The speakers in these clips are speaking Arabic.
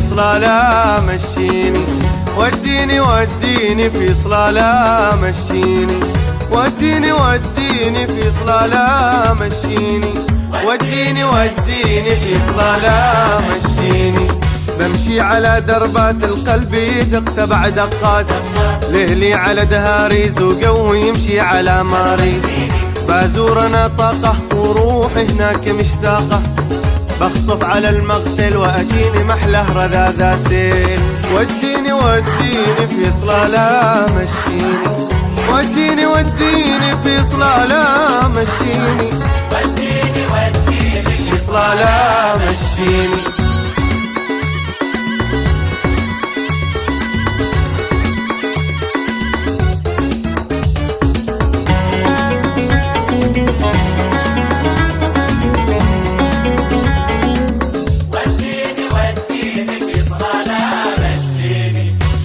صلالة مشيني، وديني وديني في صلالة مشيني، وديني وديني في صلالة مشيني، وديني وديني في صلالة مشيني. بمشي على دربات القلب يدق 7 دقات، لهلي على دهاري زوقه ويمشي على ماري. بازورنا طاقة وروحي هناك مشتاقة، بخطف على المغسل وأتيني محله رذاذ سيل. وديني وديني في صلالة مشيني، وديني وديني في صلالة مشيني، وديني وديني في صلالة مشيني.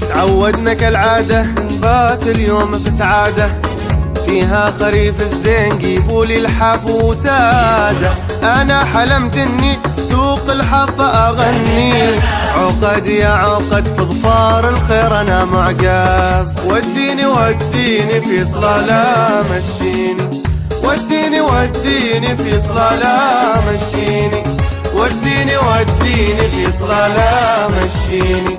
تعودنا كالعادة نبات اليوم في سعادة، فيها خريف الزين جيبولي الحاف وسادة. أنا حلمت إني سوق الحظ أغني، عقد يا عقد في ظفار الخير أنا معجب. وديني وديني في صلالة مشيني، وديني وديني في صلالة مشيني، وديني وديني في صلالة مشيني.